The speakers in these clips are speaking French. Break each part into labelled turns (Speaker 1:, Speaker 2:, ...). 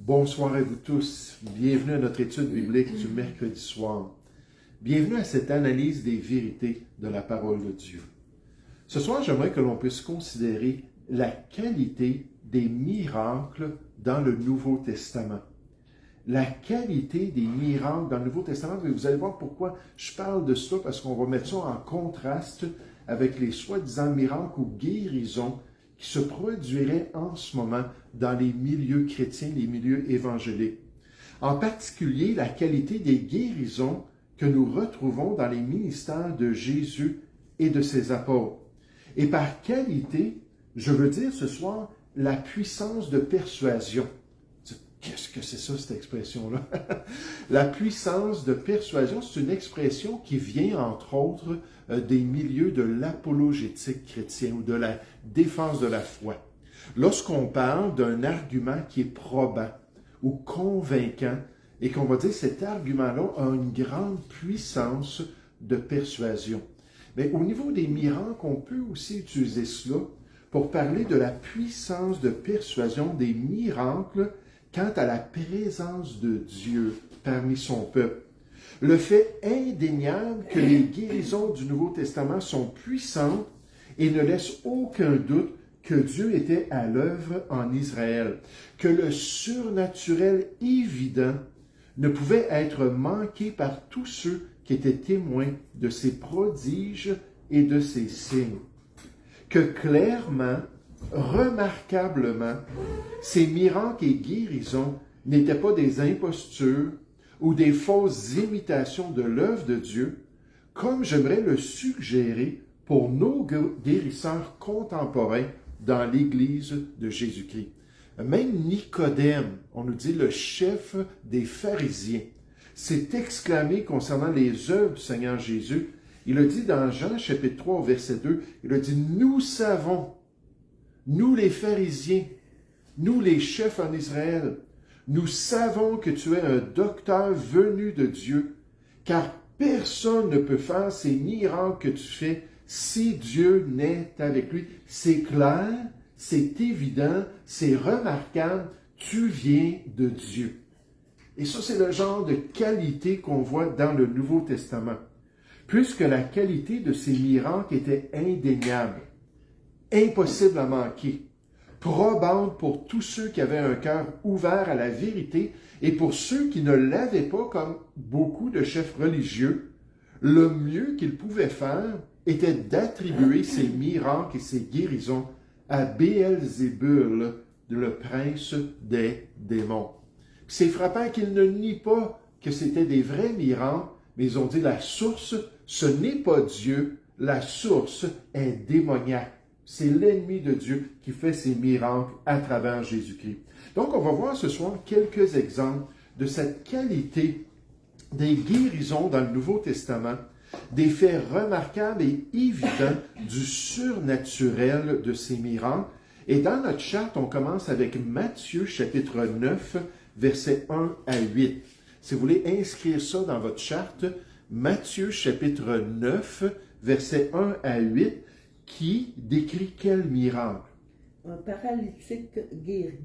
Speaker 1: Bonsoir à vous tous. Bienvenue à notre étude biblique du mercredi soir. Bienvenue à cette analyse des vérités de la parole de Dieu. Ce soir, j'aimerais que l'on puisse considérer la qualité des miracles dans le Nouveau Testament. La qualité des miracles dans le Nouveau Testament, vous allez voir pourquoi je parle de cela, parce qu'on va mettre ça en contraste avec les soi-disant miracles ou guérisons qui se produiraient en ce moment dans les milieux chrétiens, les milieux évangéliques. En particulier, la qualité des guérisons que nous retrouvons dans les ministères de Jésus et de ses apôtres. Et par qualité, je veux dire ce soir la puissance de persuasion. Qu'est-ce que c'est ça, cette expression-là? La puissance de persuasion, c'est une expression qui vient, entre autres, des milieux de l'apologétique chrétien ou de la défense de la foi. Lorsqu'on parle d'un argument qui est probant ou convaincant et qu'on va dire que cet argument-là a une grande puissance de persuasion. Mais au niveau des miracles, on peut aussi utiliser cela pour parler de la puissance de persuasion des miracles quant à la présence de Dieu parmi son peuple. Le fait indéniable que les guérisons du Nouveau Testament sont puissantes et ne laissent aucun doute que Dieu était à l'œuvre en Israël, que le surnaturel évident ne pouvait être manqué par tous ceux qui étaient témoins de ses prodiges et de ses signes, que clairement, remarquablement, ces miracles et guérisons n'étaient pas des impostures ou des fausses imitations de l'œuvre de Dieu, comme j'aimerais le suggérer pour nos guérisseurs contemporains dans l'Église de Jésus-Christ. Même Nicodème, on nous dit le chef des pharisiens, s'est exclamé concernant les œuvres du Seigneur Jésus. Il a dit dans Jean chapitre 3 au verset 2, il a dit « Nous savons, nous les pharisiens, nous les chefs en Israël, nous savons que tu es un docteur venu de Dieu, car personne ne peut faire ces miracles que tu fais si Dieu n'est avec lui. » C'est clair, c'est évident, c'est remarquable, tu viens de Dieu. Et ça, c'est le genre de qualité qu'on voit dans le Nouveau Testament. Puisque la qualité de ces miracles était indéniable, impossible à manquer, probante pour tous ceux qui avaient un cœur ouvert à la vérité et pour ceux qui ne l'avaient pas, comme beaucoup de chefs religieux, le mieux qu'ils pouvaient faire était d'attribuer ces miracles et ces guérisons à Béelzébul, le prince des démons. C'est frappant qu'ils ne nient pas que c'était des vrais miracles, mais ils ont dit la source, ce n'est pas Dieu, la source est démoniaque. C'est l'ennemi de Dieu qui fait ces miracles à travers Jésus-Christ. Donc, on va voir ce soir quelques exemples de cette qualité des guérisons dans le Nouveau Testament, des faits remarquables et évidents du surnaturel de ces miracles. Et dans notre charte, on commence avec Matthieu chapitre 9, versets 1 à 8. Si vous voulez inscrire ça dans votre charte, Matthieu chapitre 9, versets 1 à 8, qui décrit quel miracle?
Speaker 2: Un paralytique guéri.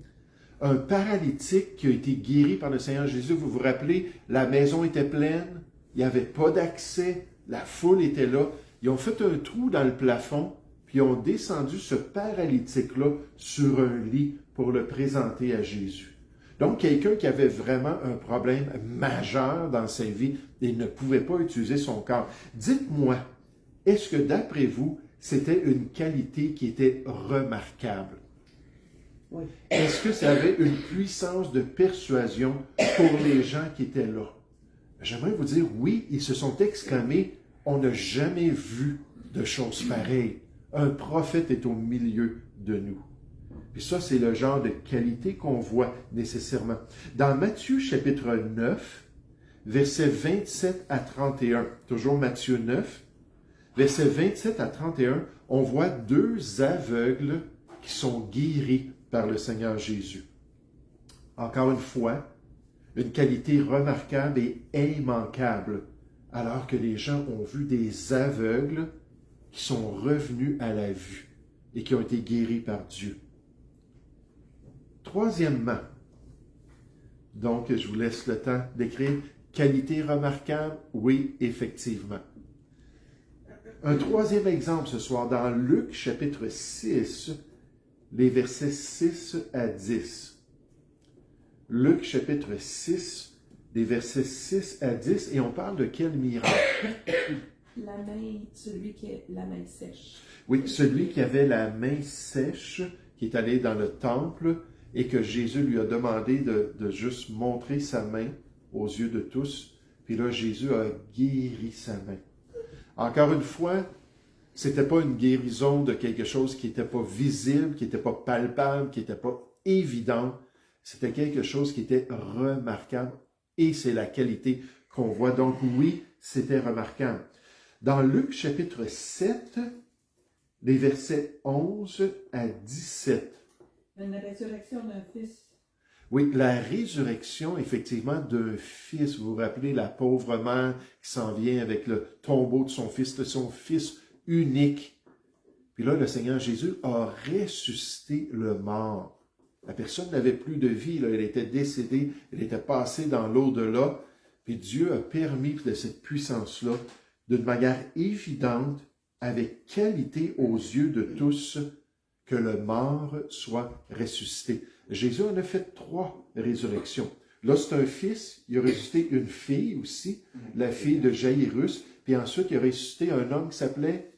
Speaker 1: Un paralytique qui a été guéri par le Seigneur Jésus. Vous vous rappelez, la maison était pleine, il n'y avait pas d'accès, la foule était là. Ils ont fait un trou dans le plafond, puis ils ont descendu ce paralytique-là sur un lit pour le présenter à Jésus. Donc, quelqu'un qui avait vraiment un problème majeur dans sa vie et ne pouvait pas utiliser son corps. Dites-moi, est-ce que d'après vous, c'était une qualité qui était remarquable?
Speaker 2: Oui.
Speaker 1: Est-ce que ça avait une puissance de persuasion pour les gens qui étaient là? J'aimerais vous dire, oui, ils se sont exclamés, on n'a jamais vu de choses pareilles. Un prophète est au milieu de nous. Et ça, c'est le genre de qualité qu'on voit nécessairement. Dans Matthieu chapitre 9, versets 27 à 31, toujours Matthieu 9, versets 27 à 31, on voit deux aveugles qui sont guéris par le Seigneur Jésus. Encore une fois, une qualité remarquable et immanquable, alors que les gens ont vu des aveugles qui sont revenus à la vue et qui ont été guéris par Dieu. Troisièmement, Donc, je vous laisse le temps d'écrire. Qualité remarquable, oui, effectivement. Un troisième exemple ce soir, dans Luc chapitre 6, les versets 6 à 10. Luc chapitre 6, les versets 6 à 10, et on parle de quel miracle?
Speaker 3: Celui qui a la main sèche.
Speaker 1: Oui, celui qui avait la main sèche, qui est allé dans le temple, et que Jésus lui a demandé de juste montrer sa main aux yeux de tous. Puis là, Jésus a guéri sa main. Encore une fois, c'était pas une guérison de quelque chose qui n'était pas visible, qui n'était pas palpable, qui n'était pas évident. C'était quelque chose qui était remarquable. Et c'est la qualité qu'on voit. Donc oui, c'était remarquable. Dans Luc chapitre 7, les versets 11 à 17.
Speaker 3: Une résurrection d'un fils.
Speaker 1: Oui, la résurrection, effectivement, d'un fils. Vous vous rappelez la pauvre mère qui s'en vient avec le tombeau de son fils unique. Puis là, le Seigneur Jésus a ressuscité le mort. La personne n'avait plus de vie, là, elle était décédée, elle était passée dans l'au-delà. Puis Dieu a permis de cette puissance-là, d'une manière évidente, avec qualité aux yeux de tous, que le mort soit ressuscité. Jésus en a fait 3 résurrections. Là, c'est un fils, il a ressuscité une fille aussi, la fille de Jairus, puis ensuite, il a ressuscité un homme qui s'appelait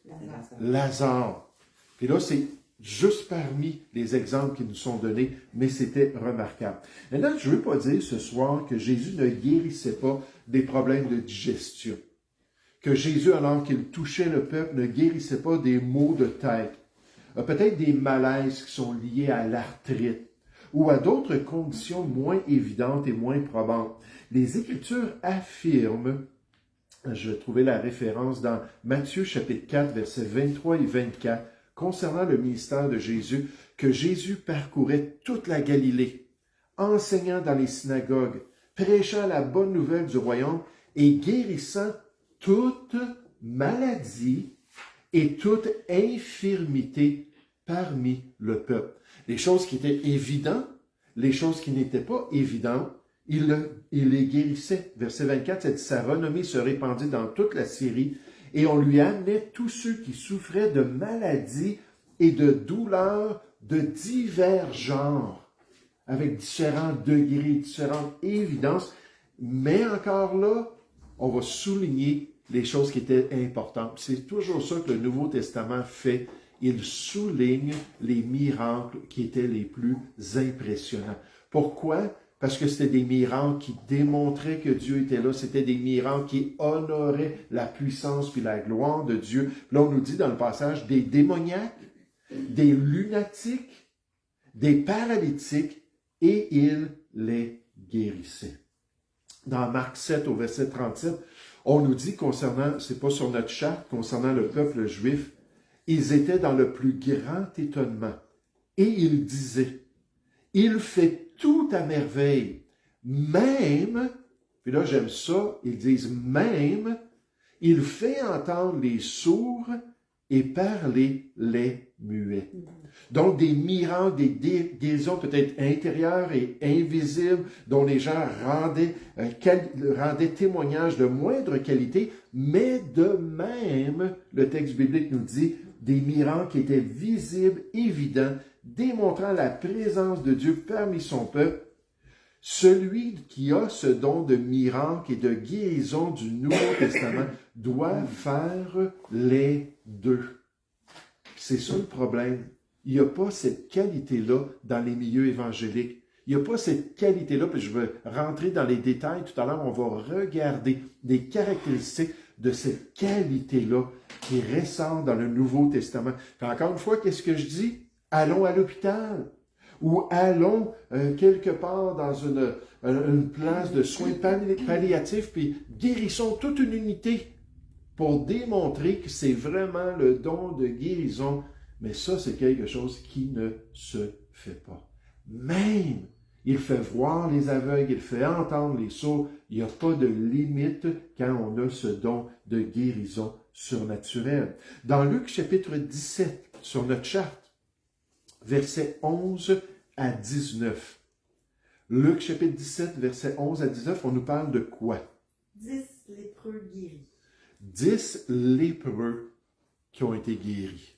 Speaker 1: Lazare. Puis là, c'est juste parmi les exemples qui nous sont donnés, mais c'était remarquable. Maintenant, je ne veux pas dire ce soir que Jésus ne guérissait pas des problèmes de digestion, que Jésus, alors qu'il touchait le peuple, ne guérissait pas des maux de tête, peut-être des malaises qui sont liés à l'arthrite, ou à d'autres conditions moins évidentes et moins probantes. Les Écritures affirment, je trouvais la référence dans Matthieu chapitre 4, versets 23 et 24, concernant le ministère de Jésus, que Jésus parcourait toute la Galilée, enseignant dans les synagogues, prêchant la bonne nouvelle du royaume et guérissant toute maladie et toute infirmité parmi le peuple. Les choses qui étaient évidentes, les choses qui n'étaient pas évidentes, il les guérissait. Verset 24, ça dit, sa renommée se répandit dans toute la Syrie, et on lui amenait tous ceux qui souffraient de maladies et de douleurs de divers genres, avec différents degrés, différentes évidences. Mais encore là, on va souligner les choses qui étaient importantes. C'est toujours ça que le Nouveau Testament fait. Il souligne les miracles qui étaient les plus impressionnants. Pourquoi? Parce que c'était des miracles qui démontraient que Dieu était là. C'était des miracles qui honoraient la puissance puis la gloire de Dieu. Là, on nous dit dans le passage des démoniaques, des lunatiques, des paralytiques, et il les guérissait. Dans Marc 7, au verset 37, on nous dit concernant, c'est pas sur notre charte, concernant le peuple juif, ils étaient dans le plus grand étonnement. Et ils disaient, il fait tout à merveille, même, puis là j'aime ça, ils disent même, il fait entendre les sourds et parler les muets. Donc des miracles, des guérisons peut-être intérieures et invisibles, dont les gens rendaient témoignage de moindre qualité, mais de même, le texte biblique nous dit, des miracles qui étaient visibles, évidents, démontrant la présence de Dieu parmi son peuple. Celui qui a ce don de miracle et de guérison du Nouveau Testament doit faire les deux. C'est ça le problème. Il n'y a pas cette qualité-là dans les milieux évangéliques. Il n'y a pas cette qualité-là, puis je veux rentrer dans les détails. Tout à l'heure, on va regarder des caractéristiques de cette qualité-là qui ressort dans le Nouveau Testament. Puis encore une fois, qu'est-ce que je dis? Allons à l'hôpital ou allons quelque part dans une place de soins palliatifs, puis guérissons toute une unité pour démontrer que c'est vraiment le don de guérison. Mais ça, c'est quelque chose qui ne se fait pas. Même, il fait voir les aveugles, il fait entendre les sourds. Il n'y a pas de limite quand on a ce don de guérison surnaturelle. Dans Luc chapitre 17, sur notre charte, versets 11 à 19, Luc chapitre 17, versets 11 à 19, on nous parle de quoi?
Speaker 4: 10 lépreux guéris.
Speaker 1: 10 lépreux qui ont été guéris.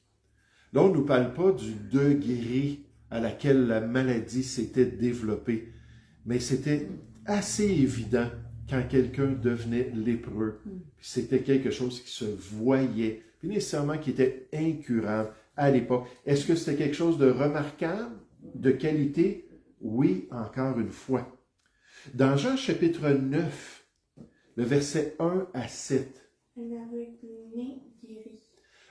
Speaker 1: Là, on ne nous parle pas du degré à laquelle la maladie s'était développée, mais c'était assez évident quand quelqu'un devenait lépreux. Puis c'était quelque chose qui se voyait, puis nécessairement qui était incurable à l'époque. Est-ce que c'était quelque chose de remarquable, de qualité? Oui, encore une fois. Dans Jean chapitre 9, le verset 1 à 7,
Speaker 4: Un aveugle-né guéri.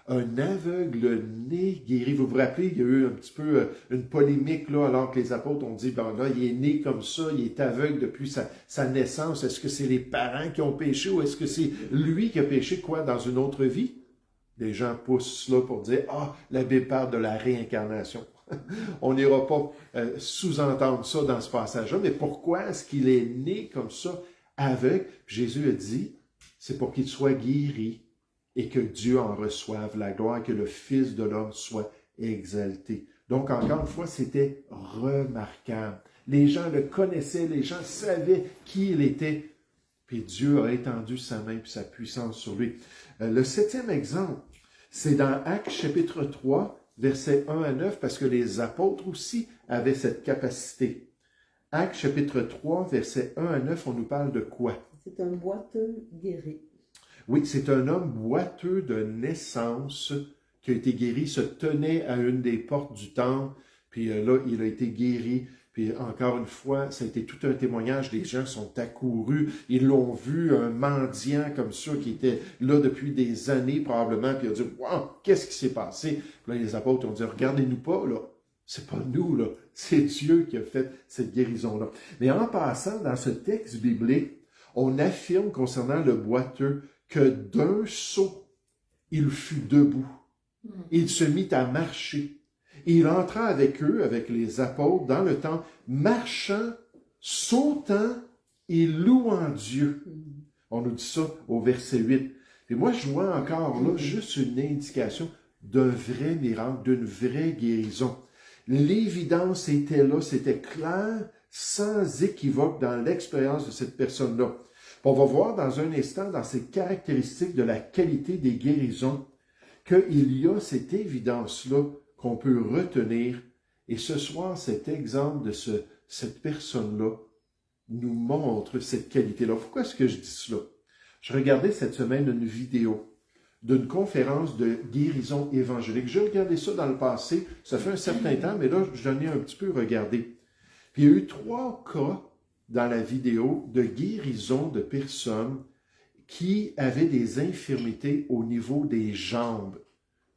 Speaker 1: un aveugle-né guéri. Vous vous rappelez, il y a eu un petit peu une polémique là, alors que les apôtres ont dit, ben là, il est né comme ça, il est aveugle depuis sa naissance. Est-ce que c'est les parents qui ont péché ou est-ce que c'est lui qui a péché, quoi, dans une autre vie? Les gens poussent là pour dire, ah, la Bible parle de la réincarnation. On n'ira pas sous-entendre ça dans ce passage-là, mais pourquoi est-ce qu'il est né comme ça, aveugle? Jésus a dit, c'est pour qu'il soit guéri et que Dieu en reçoive la gloire, que le Fils de l'homme soit exalté. Donc, encore une fois, c'était remarquable. Les gens le connaissaient, les gens savaient qui il était, puis Dieu a étendu sa main et sa puissance sur lui. Le 7e exemple, c'est dans Actes chapitre 3, versets 1 à 9, parce que les apôtres aussi avaient cette capacité. Actes chapitre 3, versets 1 à 9, on nous parle de quoi?
Speaker 2: C'est un boiteux guéri.
Speaker 1: Oui, c'est un homme boiteux de naissance qui a été guéri, se tenait à une des portes du temple, puis là, il a été guéri. Puis encore une fois, ça a été tout un témoignage. Les gens sont accourus, ils l'ont vu, un mendiant comme ça qui était là depuis des années probablement, puis il a dit « Wow, qu'est-ce qui s'est passé? » Puis là, les apôtres ont dit « Regardez-nous pas, là. C'est pas nous, là. C'est Dieu qui a fait cette guérison-là. » Mais en passant, dans ce texte biblique, on affirme concernant le boiteux que d'un saut, il fut debout. Il se mit à marcher. Il entra avec eux, avec les apôtres, dans le temple, marchant, sautant et louant Dieu. On nous dit ça au verset 8. Et moi, je vois encore là juste une indication d'un vrai miracle, d'une vraie guérison. L'évidence était là, c'était clair, sans équivoque dans l'expérience de cette personne-là. On va voir dans un instant, dans ces caractéristiques de la qualité des guérisons, qu'il y a cette évidence-là qu'on peut retenir. Et ce soir, cet exemple de cette personne-là nous montre cette qualité-là. Pourquoi est-ce que je dis cela? Je regardais cette semaine une vidéo d'une conférence de guérison évangélique. J'ai regardé ça dans le passé, ça fait un certain temps, mais là, j'en ai un petit peu regardé. Puis il y a eu 3 cas dans la vidéo de guérison de personnes qui avaient des infirmités au niveau des jambes.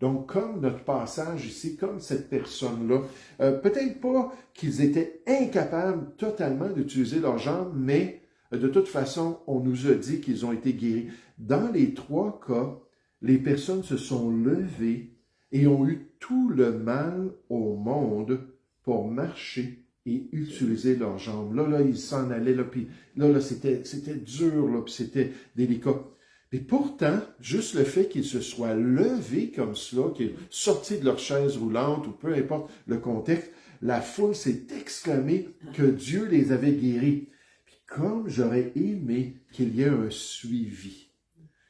Speaker 1: Donc, comme notre passage ici, comme cette personne-là, peut-être pas qu'ils étaient incapables totalement d'utiliser leurs jambes, mais de toute façon, on nous a dit qu'ils ont été guéris. Dans les 3 cas, les personnes se sont levées et ont eu tout le mal au monde pour marcher et utiliser leurs jambes. Là, ils s'en allaient, là, puis là, c'était dur, là, puis c'était délicat. Et pourtant, juste le fait qu'ils se soient levés comme cela, qu'ils soient sortis de leur chaise roulante, ou peu importe le contexte, la foule s'est exclamée que Dieu les avait guéris. Puis comme j'aurais aimé qu'il y ait un suivi,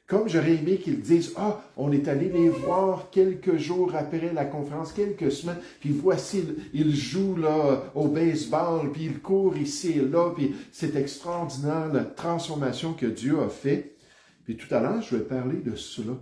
Speaker 1: comme j'aurais aimé qu'ils disent « Ah, on est allé les voir quelques jours après la conférence, quelques semaines, puis voici, ils jouent là au baseball, puis ils courent ici et là, puis c'est extraordinaire la transformation que Dieu a fait. » Puis tout à l'heure, je vais parler de cela,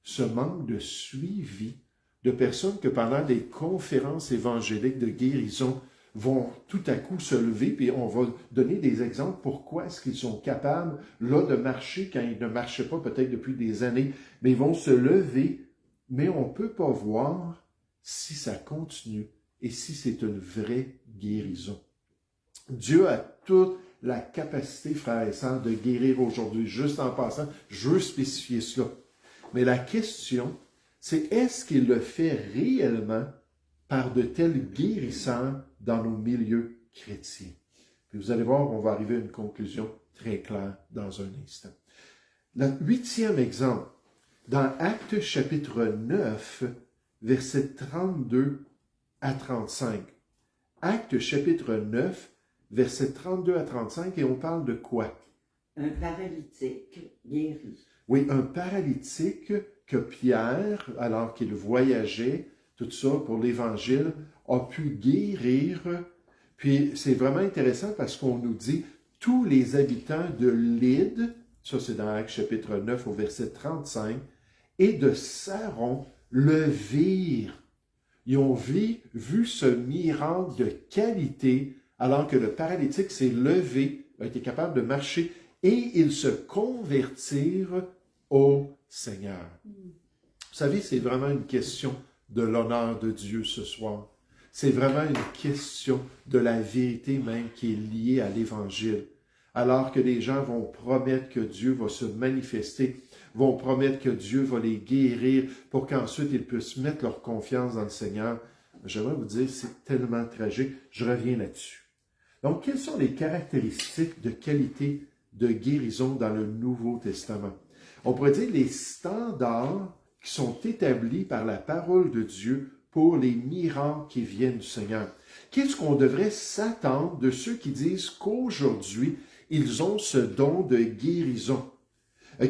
Speaker 1: ce manque de suivi de personnes que pendant des conférences évangéliques de guérison vont tout à coup se lever, puis on va donner des exemples pourquoi est-ce qu'ils sont capables là de marcher quand ils ne marchaient pas peut-être depuis des années, mais ils vont se lever, mais on ne peut pas voir si ça continue et si c'est une vraie guérison. Dieu a toute la capacité, frères et sœurs, de guérir aujourd'hui. Juste en passant, je veux spécifier cela. Mais la question, c'est est-ce qu'il le fait réellement par de tels guérisseurs dans nos milieux chrétiens? Puis vous allez voir, on va arriver à une conclusion très claire dans un instant. Le 8e exemple, dans Actes chapitre 9, versets 32 à 35. Actes chapitre 9, versets 32 à 35, et on parle de quoi?
Speaker 2: Un paralytique guéri.
Speaker 1: Oui, un paralytique que Pierre, alors qu'il voyageait, tout ça pour l'Évangile, a pu guérir. Puis c'est vraiment intéressant parce qu'on nous dit tous les habitants de Lyde, ça c'est dans Actes chapitre 9 au verset 35, et de Saron le virent. Ils ont vu ce miracle de qualité alors que le paralytique s'est levé, a été capable de marcher, et ils se convertirent au Seigneur. Vous savez, c'est vraiment une question de l'honneur de Dieu ce soir. C'est vraiment une question de la vérité même qui est liée à l'Évangile. Alors que les gens vont promettre que Dieu va se manifester, vont promettre que Dieu va les guérir pour qu'ensuite ils puissent mettre leur confiance dans le Seigneur. J'aimerais vous dire, c'est tellement tragique. Je reviens là-dessus. Donc, quelles sont les caractéristiques de qualité de guérison dans le Nouveau Testament? On pourrait dire les standards qui sont établis par la parole de Dieu pour les miracles qui viennent du Seigneur. Qu'est-ce qu'on devrait s'attendre de ceux qui disent qu'aujourd'hui, ils ont ce don de guérison?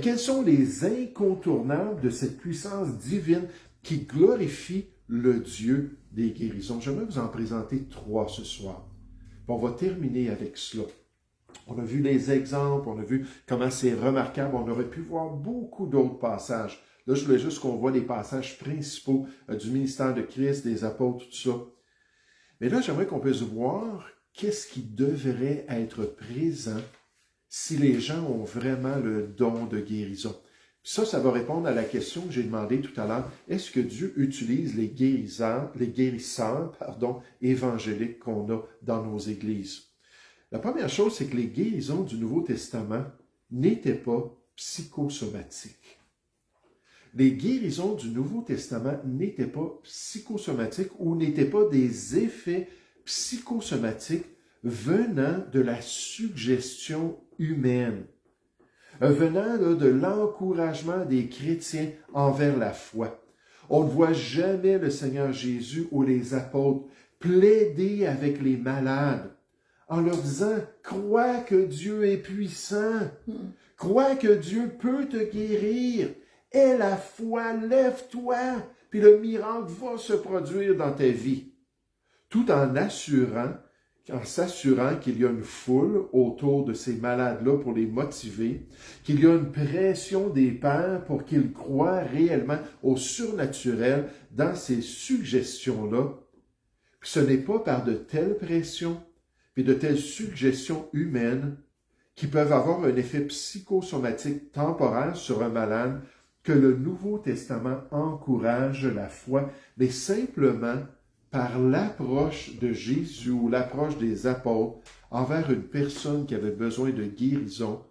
Speaker 1: Quels sont les incontournables de cette puissance divine qui glorifie le Dieu des guérisons? J'aimerais vous en présenter 3 ce soir. On va terminer avec cela. On a vu les exemples, on a vu comment c'est remarquable, on aurait pu voir beaucoup d'autres passages. Là, je voulais juste qu'on voit les passages principaux du ministère de Christ, des apôtres, tout ça. Mais là, j'aimerais qu'on puisse voir qu'est-ce qui devrait être présent si les gens ont vraiment le don de guérison. Ça va répondre à la question que j'ai demandée tout à l'heure. Est-ce que Dieu utilise les guérisseurs évangéliques qu'on a dans nos églises? La première chose, c'est que les guérisons du Nouveau Testament n'étaient pas psychosomatiques. Les guérisons du Nouveau Testament n'étaient pas psychosomatiques ou n'étaient pas des effets psychosomatiques venant de la suggestion humaine, venant de l'encouragement des chrétiens envers la foi. On ne voit jamais le Seigneur Jésus ou les apôtres plaider avec les malades en leur disant « Crois que Dieu est puissant, crois que Dieu peut te guérir, aie la foi, lève-toi, puis le miracle va se produire dans ta vie. » Tout en s'assurant qu'il y a une foule autour de ces malades-là pour les motiver, qu'il y a une pression des pères pour qu'ils croient réellement au surnaturel dans ces suggestions-là. Puis ce n'est pas par de telles pressions puis de telles suggestions humaines qui peuvent avoir un effet psychosomatique temporaire sur un malade que le Nouveau Testament encourage la foi, mais simplement par l'approche de Jésus ou l'approche des apôtres envers une personne qui avait besoin de guérison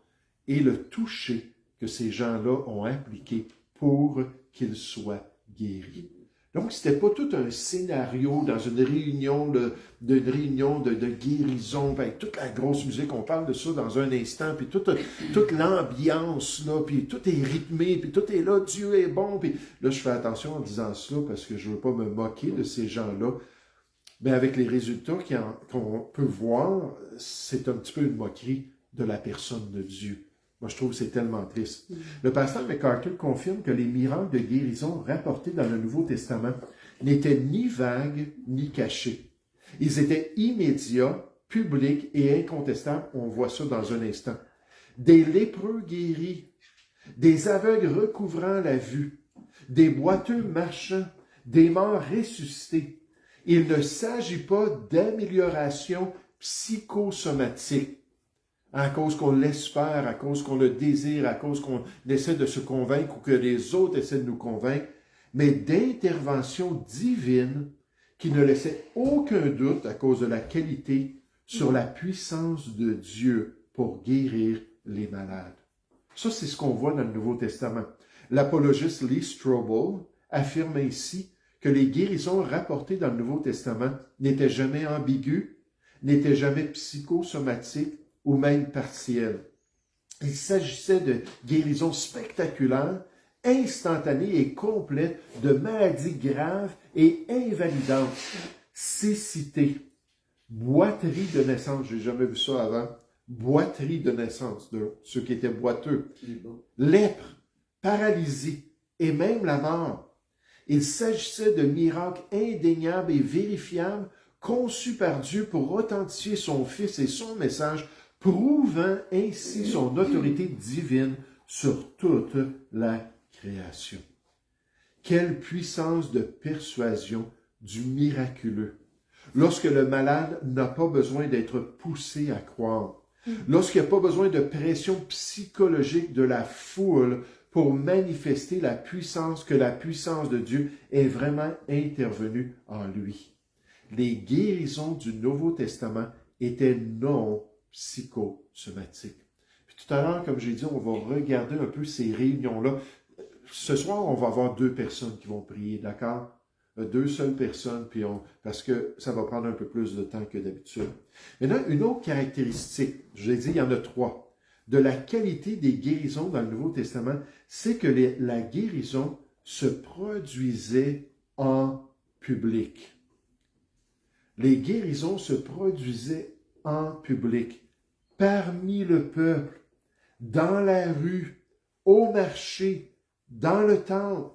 Speaker 1: et le toucher que ces gens-là ont appliqué pour qu'il soit guéri. Donc, ce n'était pas tout un scénario dans une réunion de guérison, avec toute la grosse musique, on parle de ça dans un instant, puis toute l'ambiance, là, puis tout est rythmé, puis tout est là, Dieu est bon, puis là, je fais attention en disant cela parce que je ne veux pas me moquer de ces gens-là, mais avec les résultats qu'on peut voir, c'est un petit peu une moquerie de la personne de Dieu. Moi, je trouve que c'est tellement triste. Le pasteur MacArthur confirme que les miracles de guérison rapportés dans le Nouveau Testament n'étaient ni vagues ni cachés. Ils étaient immédiats, publics et incontestables. On voit ça dans un instant. Des lépreux guéris, des aveugles recouvrant la vue, des boiteux marchant, des morts ressuscités. Il ne s'agit pas d'amélioration psychosomatique. À cause qu'on l'espère, à cause qu'on le désire, à cause qu'on essaie de se convaincre ou que les autres essaient de nous convaincre, mais d'intervention divine qui ne laissait aucun doute à cause de la qualité sur la puissance de Dieu pour guérir les malades. Ça, c'est ce qu'on voit dans le Nouveau Testament. L'apologiste Lee Strobel affirme ainsi que les guérisons rapportées dans le Nouveau Testament n'étaient jamais ambiguës, n'étaient jamais psychosomatiques, ou même partielle. Il s'agissait de guérisons spectaculaires, instantanées et complètes de maladies graves et invalidantes, cécité, boiterie de naissance, j'ai jamais vu ça avant, boiterie de naissance, de ceux qui étaient boiteux, lèpre, paralysie et même la mort. Il s'agissait de miracles indéniables et vérifiables conçus par Dieu pour authentifier son Fils et son message, prouvant ainsi son autorité divine sur toute la création. Quelle puissance de persuasion du miraculeux! Lorsque le malade n'a pas besoin d'être poussé à croire, lorsqu'il n'y a pas besoin de pression psychologique de la foule pour manifester la puissance de Dieu est vraiment intervenue en lui. Les guérisons du Nouveau Testament étaient non psychosomatiques. Puis tout à l'heure, comme j'ai dit, on va regarder un peu ces réunions-là. Ce soir, on va avoir 2 personnes qui vont prier, d'accord? 2 seules personnes, parce que ça va prendre un peu plus de temps que d'habitude. Maintenant, une autre caractéristique, je l'ai dit, il y en a 3, de la qualité des guérisons dans le Nouveau Testament, c'est que la guérison se produisait en public. Les guérisons se produisaient en public, parmi le peuple, dans la rue, au marché, dans le temple.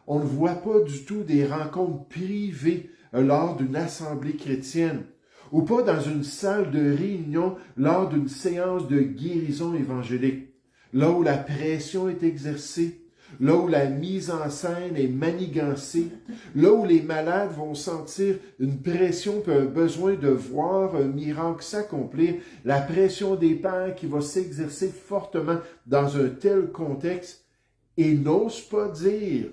Speaker 1: On ne voit pas du tout des rencontres privées lors d'une assemblée chrétienne ou pas dans une salle de réunion lors d'une séance de guérison évangélique, là où la pression est exercée, là où la mise en scène est manigancée, là où les malades vont sentir une pression puis un besoin de voir un miracle s'accomplir, la pression des pères qui va s'exercer fortement dans un tel contexte et n'ose pas dire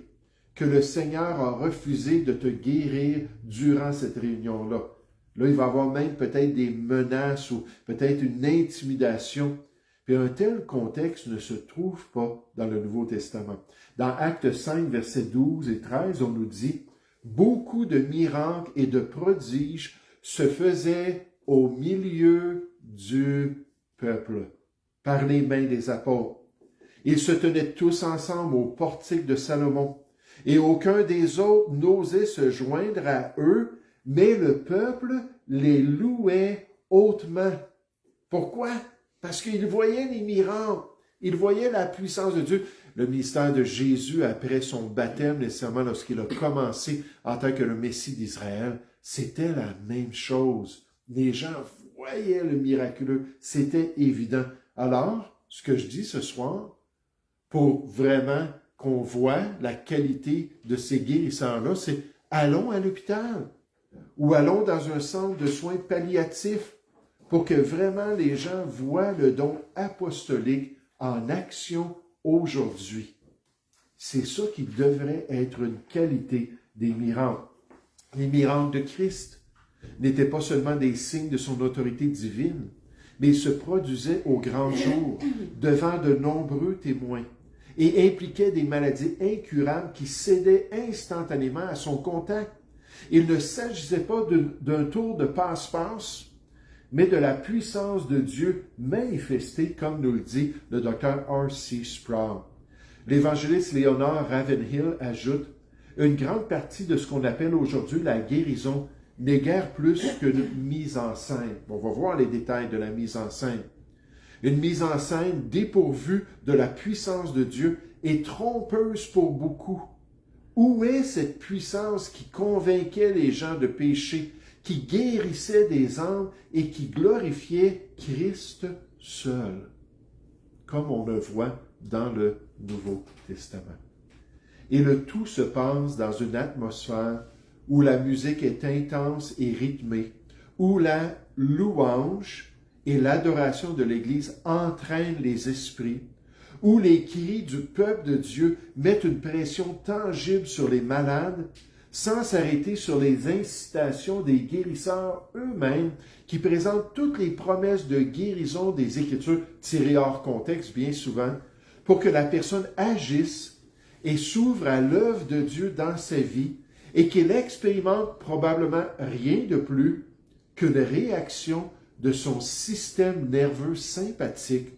Speaker 1: que le Seigneur a refusé de te guérir durant cette réunion-là. Là, il va y avoir même peut-être des menaces ou peut-être une intimidation. Puis un tel contexte ne se trouve pas dans le Nouveau Testament. Dans Actes 5, versets 12 et 13, on nous dit « Beaucoup de miracles et de prodiges se faisaient au milieu du peuple, par les mains des apôtres. Ils se tenaient tous ensemble au portique de Salomon. Et aucun des autres n'osait se joindre à eux, mais le peuple les louait hautement. » Pourquoi? Parce qu'ils voyaient les miracles, ils voyaient la puissance de Dieu. Le ministère de Jésus, après son baptême, nécessairement lorsqu'il a commencé en tant que le Messie d'Israël, c'était la même chose. Les gens voyaient le miraculeux, c'était évident. Alors, ce que je dis ce soir, pour vraiment qu'on voit la qualité de ces guérisseurs-là, c'est allons à l'hôpital ou allons dans un centre de soins palliatifs pour que vraiment les gens voient le don apostolique en action aujourd'hui. C'est ça qui devrait être une qualité des miracles. Les miracles de Christ n'étaient pas seulement des signes de son autorité divine, mais ils se produisaient au grand jour, devant de nombreux témoins, et impliquaient des maladies incurables qui cédaient instantanément à son contact. Il ne s'agissait pas d'un tour de passe-passe, mais de la puissance de Dieu manifestée, comme nous le dit le docteur R.C. Sproul. L'évangéliste Leonard Ravenhill ajoute « Une grande partie de ce qu'on appelle aujourd'hui la guérison n'est guère plus qu'une mise en scène. » On va voir les détails de la mise en scène. Une mise en scène dépourvue de la puissance de Dieu et trompeuse pour beaucoup. Où est cette puissance qui convainquait les gens de péché, qui guérissait des âmes et qui glorifiait Christ seul, comme on le voit dans le Nouveau Testament? Et le tout se passe dans une atmosphère où la musique est intense et rythmée, où la louange et l'adoration de l'Église entraînent les esprits, où les cris du peuple de Dieu mettent une pression tangible sur les malades, sans s'arrêter sur les incitations des guérisseurs eux-mêmes, qui présentent toutes les promesses de guérison des Écritures, tirées hors contexte bien souvent, pour que la personne agisse et s'ouvre à l'œuvre de Dieu dans sa vie, et qu'il expérimente probablement rien de plus qu'une réaction de son système nerveux sympathique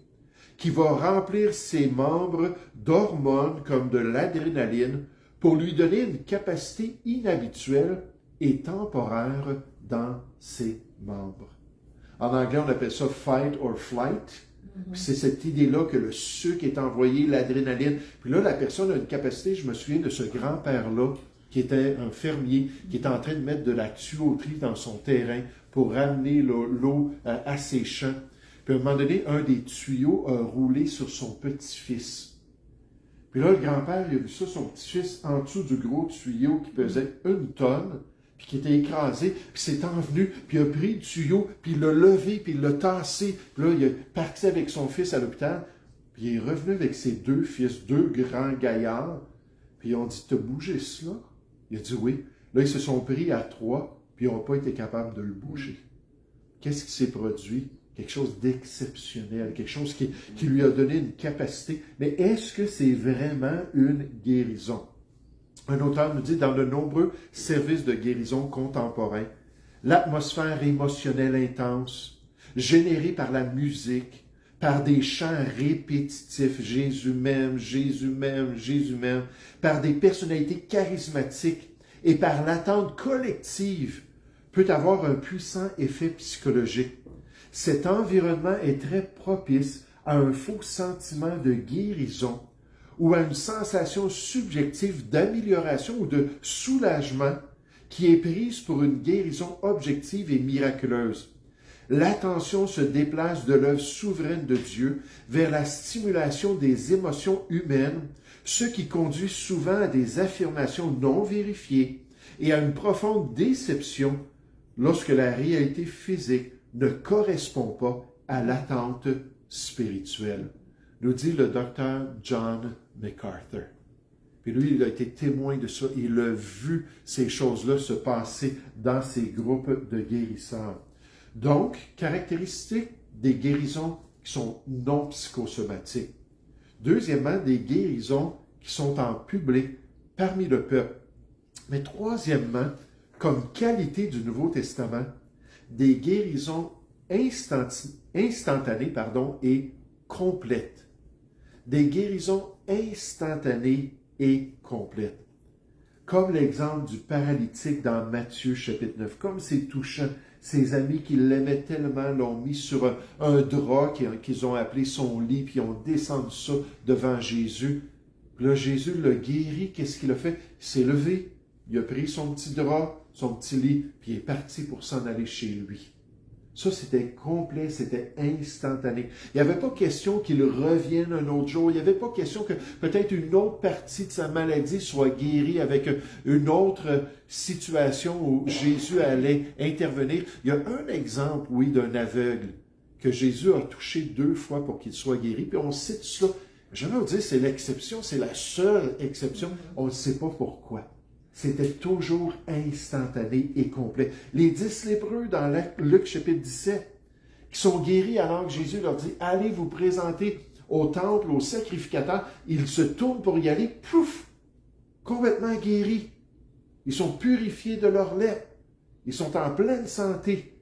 Speaker 1: qui va remplir ses membres d'hormones comme de l'adrénaline pour lui donner une capacité inhabituelle et temporaire dans ses membres. En anglais, on appelle ça fight or flight. Puis c'est cette idée-là que le sucre est envoyé, l'adrénaline. Puis là, la personne a une capacité, je me souviens de ce grand-père-là, qui était un fermier, qui était en train de mettre de la tuyauterie dans son terrain pour ramener l'eau à ses champs. Puis à un moment donné, un des tuyaux a roulé sur son petit-fils. Puis là, le grand-père, il a vu ça, son petit-fils, en dessous du gros tuyau qui pesait 1 tonne, puis qui était écrasé, puis s'est envenu, puis il a pris le tuyau, puis il l'a levé, puis il l'a tassé. Puis là, il est parti avec son fils à l'hôpital, puis il est revenu avec ses 2 fils, 2 grands gaillards, puis ils ont dit, t'as bougé cela? Il a dit oui. Là, ils se sont pris à 3, puis ils n'ont pas été capables de le bouger. Qu'est-ce qui s'est produit? Quelque chose d'exceptionnel, quelque chose qui lui a donné une capacité. Mais est-ce que c'est vraiment une guérison? Un auteur nous dit, dans de nombreux services de guérison contemporains, l'atmosphère émotionnelle intense, générée par la musique, par des chants répétitifs, Jésus m'aime, Jésus m'aime, Jésus m'aime, par des personnalités charismatiques et par l'attente collective, peut avoir un puissant effet psychologique. Cet environnement est très propice à un faux sentiment de guérison ou à une sensation subjective d'amélioration ou de soulagement qui est prise pour une guérison objective et miraculeuse. L'attention se déplace de l'œuvre souveraine de Dieu vers la stimulation des émotions humaines, ce qui conduit souvent à des affirmations non vérifiées et à une profonde déception lorsque la réalité physique ne correspond pas à l'attente spirituelle, nous dit le docteur John MacArthur. Puis lui, il a été témoin de ça. Il a vu ces choses-là se passer dans ces groupes de guérisseurs. Donc, caractéristiques des guérisons qui sont non psychosomatiques. Deuxièmement, des guérisons qui sont en public parmi le peuple. Mais troisièmement, comme qualité du Nouveau Testament, des guérisons instantanées et complètes. Des guérisons instantanées et complètes. Comme l'exemple du paralytique dans Matthieu chapitre 9. Comme c'est touchant, ses amis qui l'aimaient tellement l'ont mis sur un drap qu'ils ont appelé son lit, puis ils ont descendu ça devant Jésus. Puis là, Jésus l'a guéri. Qu'est-ce qu'il a fait? Il s'est levé, il a pris son petit drap, son petit lit, puis il est parti pour s'en aller chez lui. Ça, c'était complet, c'était instantané. Il n'y avait pas question qu'il revienne un autre jour. Il n'y avait pas question que peut-être une autre partie de sa maladie soit guérie avec une autre situation où Jésus allait intervenir. Il y a un exemple, oui, d'un aveugle que Jésus a touché 2 fois pour qu'il soit guéri. Puis on cite cela. Je veux dire, c'est l'exception, c'est la seule exception. On ne sait pas pourquoi. C'était toujours instantané et complet. Les 10 lépreux dans Luc chapitre 17, qui sont guéris alors que Jésus leur dit, allez vous présenter au temple, au sacrificateur. Ils se tournent pour y aller, pouf, complètement guéris. Ils sont purifiés de leur lèpre. Ils sont en pleine santé.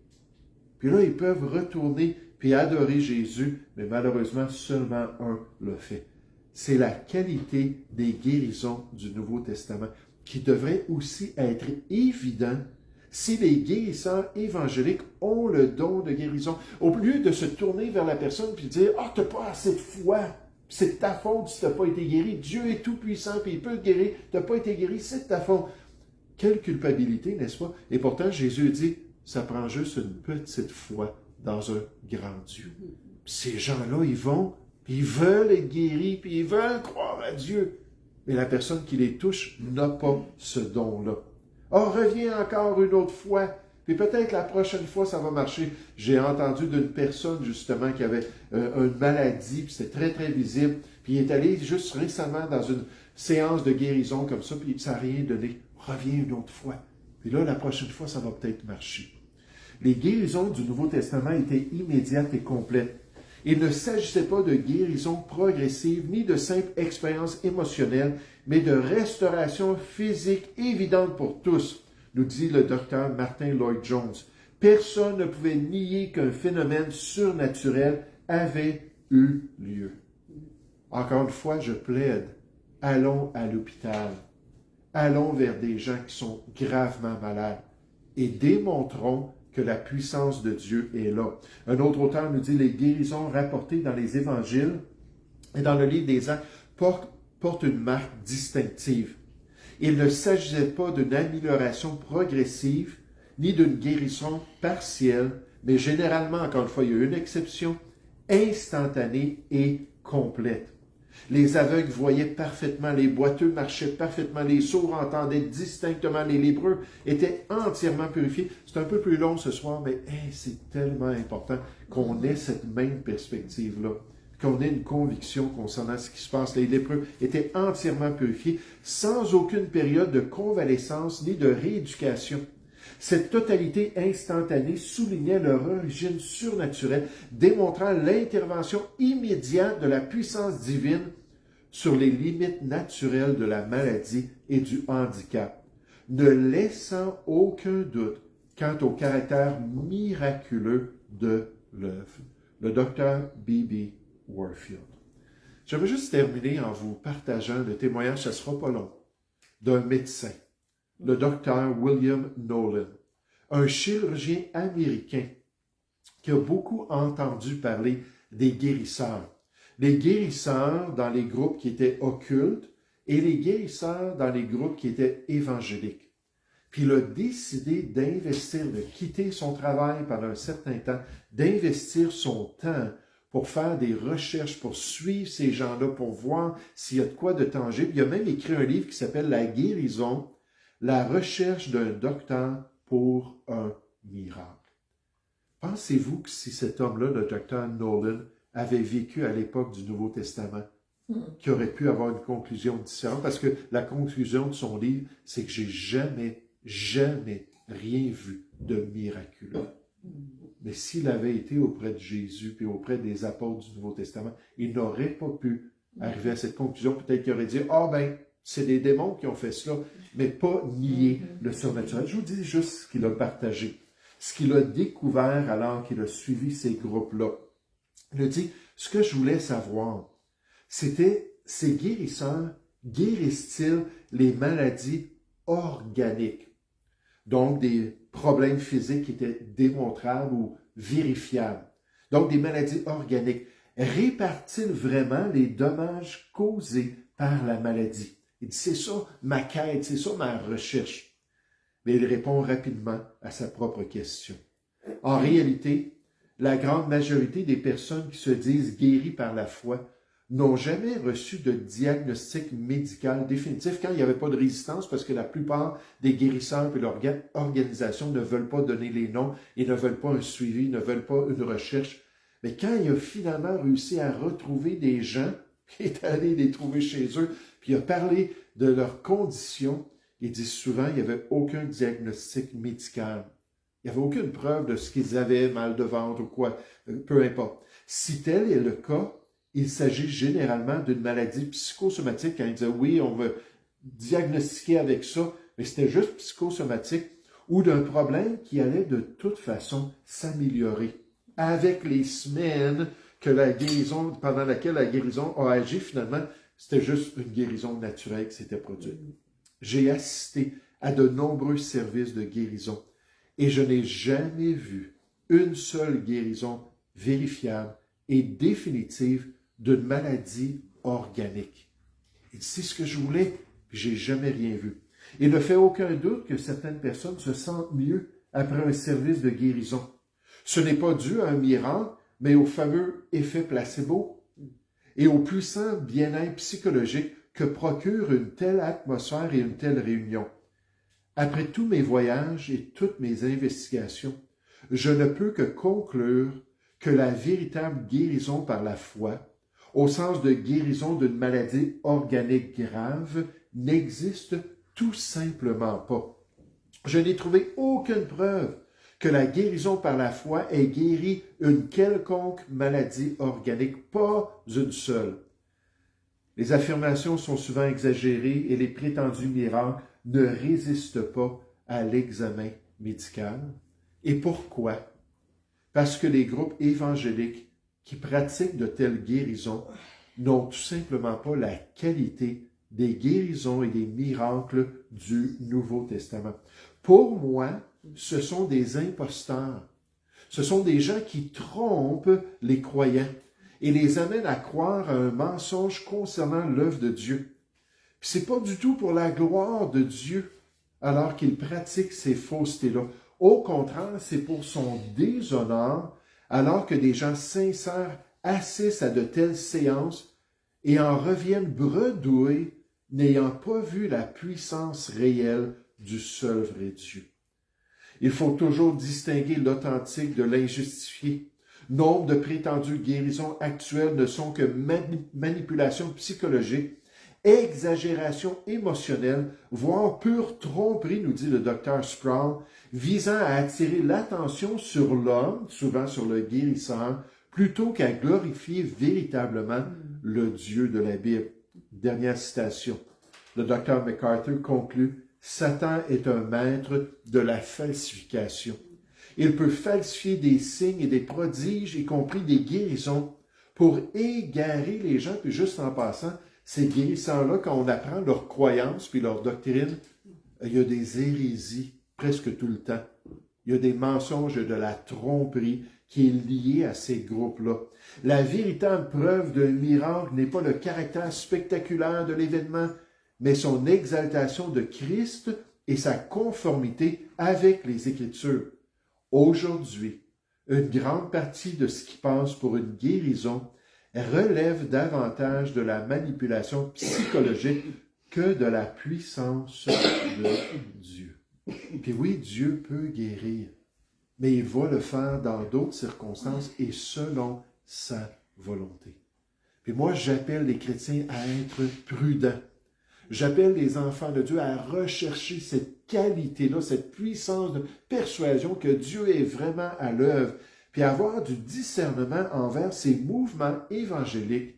Speaker 1: Puis là, ils peuvent retourner puis adorer Jésus, mais malheureusement, seulement un l'a fait. C'est la qualité des guérisons du Nouveau Testament qui devrait aussi être évident si les guérisseurs évangéliques ont le don de guérison. Au lieu de se tourner vers la personne et dire « Ah, tu n'as pas assez de foi, c'est de ta faute si tu n'as pas été guéri. Dieu est tout-puissant puis il peut te guérir, tu n'as pas été guéri, c'est de ta faute. » Quelle culpabilité, n'est-ce pas? Et pourtant, Jésus dit « Ça prend juste une petite foi dans un grand Dieu. » Ces gens-là, ils vont, puis ils veulent être guéris, puis ils veulent croire à Dieu. Mais la personne qui les touche n'a pas ce don-là. Oh, reviens encore une autre fois, puis peut-être la prochaine fois, ça va marcher. J'ai entendu d'une personne, justement, qui avait une maladie, puis c'était très, très visible, puis il est allé juste récemment dans une séance de guérison comme ça, puis ça n'a rien donné. Reviens une autre fois. Puis là, la prochaine fois, ça va peut-être marcher. Les guérisons du Nouveau Testament étaient immédiates et complètes. Il ne s'agissait pas de guérison progressive, ni de simple expérience émotionnelle, mais de restauration physique évidente pour tous, nous dit le docteur Martin Lloyd-Jones. Personne ne pouvait nier qu'un phénomène surnaturel avait eu lieu. Encore une fois, je plaide, allons à l'hôpital, allons vers des gens qui sont gravement malades et démontrons que la puissance de Dieu est là. Un autre auteur nous dit, les guérisons rapportées dans les évangiles et dans le livre des Actes portent une marque distinctive. Il ne s'agissait pas d'une amélioration progressive, ni d'une guérison partielle, mais généralement, encore une fois, il y a une exception, instantanée et complète. Les aveugles voyaient parfaitement, les boiteux marchaient parfaitement, les sourds entendaient distinctement, les lépreux étaient entièrement purifiés. C'est un peu plus long ce soir, mais c'est tellement important qu'on ait cette même perspective-là, qu'on ait une conviction concernant ce qui se passe. Les lépreux étaient entièrement purifiés, sans aucune période de convalescence ni de rééducation. Cette totalité instantanée soulignait leur origine surnaturelle, démontrant l'intervention immédiate de la puissance divine sur les limites naturelles de la maladie et du handicap, ne laissant aucun doute quant au caractère miraculeux de l'œuvre. Le docteur B.B. Warfield. Je vais juste terminer en vous partageant le témoignage, ça ne sera pas long, d'un médecin, le docteur William Nolan, un chirurgien américain qui a beaucoup entendu parler des guérisseurs. Les guérisseurs dans les groupes qui étaient occultes et les guérisseurs dans les groupes qui étaient évangéliques. Puis il a décidé d'investir, de quitter son travail pendant un certain temps, d'investir son temps pour faire des recherches, pour suivre ces gens-là, pour voir s'il y a de quoi de tangible. Il a même écrit un livre qui s'appelle « La guérison, la recherche d'un docteur pour un miracle ». Pensez-vous que si cet homme-là, le docteur Nolan, avait vécu à l'époque du Nouveau Testament, qu'il aurait pu avoir une conclusion différente? Parce que la conclusion de son livre, c'est que j'ai jamais rien vu de miraculeux. Mais s'il avait été auprès de Jésus puis auprès des apôtres du Nouveau Testament, il n'aurait pas pu arriver à cette conclusion. Peut-être qu'il aurait dit, c'est des démons qui ont fait cela, mais pas nier le surnaturel. Je vous dis juste ce qu'il a partagé, ce qu'il a découvert alors qu'il a suivi ces groupes-là. Il a dit, ce que je voulais savoir, c'était, ces guérisseurs guérissent-ils les maladies organiques? Donc, des problèmes physiques qui étaient démontrables ou vérifiables. Donc, des maladies organiques. Réparent-ils vraiment les dommages causés par la maladie? Il dit, c'est ça ma quête, c'est ça ma recherche. Mais il répond rapidement à sa propre question. En réalité, la grande majorité des personnes qui se disent guéries par la foi n'ont jamais reçu de diagnostic médical définitif quand il n'y avait pas de résistance, parce que la plupart des guérisseurs et leur organisation ne veulent pas donner les noms, ils ne veulent pas un suivi, ne veulent pas une recherche. Mais quand il a finalement réussi à retrouver des gens, il est allé les trouver chez eux, puis il a parlé de leurs conditions, il dit souvent qu'il n'y avait aucun diagnostic médical. Il n'y avait aucune preuve de ce qu'ils avaient, mal de ventre ou quoi, peu importe. Si tel est le cas, il s'agit généralement d'une maladie psychosomatique. Quand il disait oui, on veut diagnostiquer avec ça, mais c'était juste psychosomatique, ou d'un problème qui allait de toute façon s'améliorer. Avec les semaines que la guérison, pendant laquelle la guérison a agi, finalement, c'était juste une guérison naturelle qui s'était produite. J'ai assisté à de nombreux services de guérison et je n'ai jamais vu une seule guérison vérifiable et définitive d'une maladie organique. Et c'est ce que je voulais, puis j'ai jamais rien vu. Il ne fait aucun doute que certaines personnes se sentent mieux après un service de guérison. Ce n'est pas dû à un miracle, mais au fameux effet placebo et au puissant bien-être psychologique que procure une telle atmosphère et une telle réunion. Après tous mes voyages et toutes mes investigations, je ne peux que conclure que la véritable guérison par la foi, au sens de guérison d'une maladie organique grave, n'existe tout simplement pas. Je n'ai trouvé aucune preuve que la guérison par la foi ait guéri une quelconque maladie organique, pas une seule. Les affirmations sont souvent exagérées et les prétendus miracles ne résistent pas à l'examen médical. Et pourquoi? Parce que les groupes évangéliques qui pratiquent de telles guérisons n'ont tout simplement pas la qualité des guérisons et des miracles du Nouveau Testament. Pour moi, ce sont des imposteurs. Ce sont des gens qui trompent les croyants et les amènent à croire à un mensonge concernant l'œuvre de Dieu. Puis c'est pas du tout pour la gloire de Dieu alors qu'ils pratiquent ces faussetés-là. Au contraire, c'est pour son déshonneur alors que des gens sincères assistent à de telles séances et en reviennent bredouilles, n'ayant pas vu la puissance réelle du seul vrai Dieu. Il faut toujours distinguer l'authentique de l'injustifié. Nombre de prétendues guérisons actuelles ne sont que manipulation psychologique, exagération émotionnelle, voire pure tromperie, nous dit le docteur Sproul, visant à attirer l'attention sur l'homme, souvent sur le guérisseur, plutôt qu'à glorifier véritablement le Dieu de la Bible. Dernière citation. Le docteur MacArthur conclut: Satan est un maître de la falsification. Il peut falsifier des signes et des prodiges, y compris des guérisons, pour égarer les gens. Puis juste en passant, ces guérisseurs-là, quand on apprend leurs croyances puis leur doctrine, il y a des hérésies presque tout le temps. Il y a des mensonges, de la tromperie qui est liée à ces groupes-là. La véritable preuve d'un miracle n'est pas le caractère spectaculaire de l'événement, mais son exaltation de Christ et sa conformité avec les Écritures. Aujourd'hui, une grande partie de ce qui passe pour une guérison relève davantage de la manipulation psychologique que de la puissance de Dieu. Puis oui, Dieu peut guérir, mais il va le faire dans d'autres circonstances et selon sa volonté. Puis moi, j'appelle les chrétiens à être prudents. J'appelle les enfants de Dieu à rechercher cette qualité-là, cette puissance de persuasion que Dieu est vraiment à l'œuvre, puis avoir du discernement envers ces mouvements évangéliques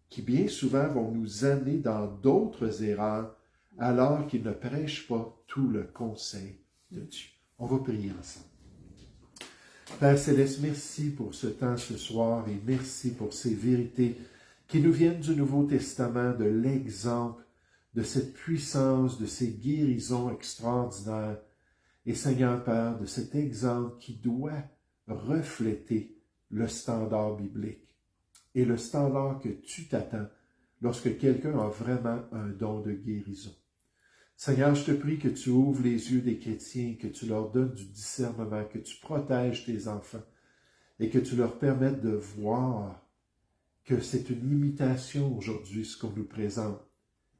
Speaker 1: qui bien souvent vont nous amener dans d'autres erreurs alors qu'ils ne prêchent pas tout le conseil de Dieu. On va prier ensemble. Père Céleste, merci pour ce temps ce soir et merci pour ces vérités qui nous viennent du Nouveau Testament, de l'exemple de cette puissance, de ces guérisons extraordinaires. Et Seigneur Père, de cet exemple qui doit refléter le standard biblique et le standard que tu t'attends lorsque quelqu'un a vraiment un don de guérison. Seigneur, je te prie que tu ouvres les yeux des chrétiens, que tu leur donnes du discernement, que tu protèges tes enfants et que tu leur permettes de voir que c'est une imitation aujourd'hui ce qu'on nous présente.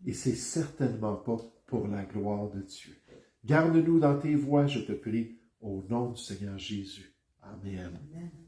Speaker 1: Et c'est certainement pas pour la gloire de Dieu. Garde-nous dans tes voies, je te prie, au nom du Seigneur Jésus. Amen.
Speaker 2: Amen.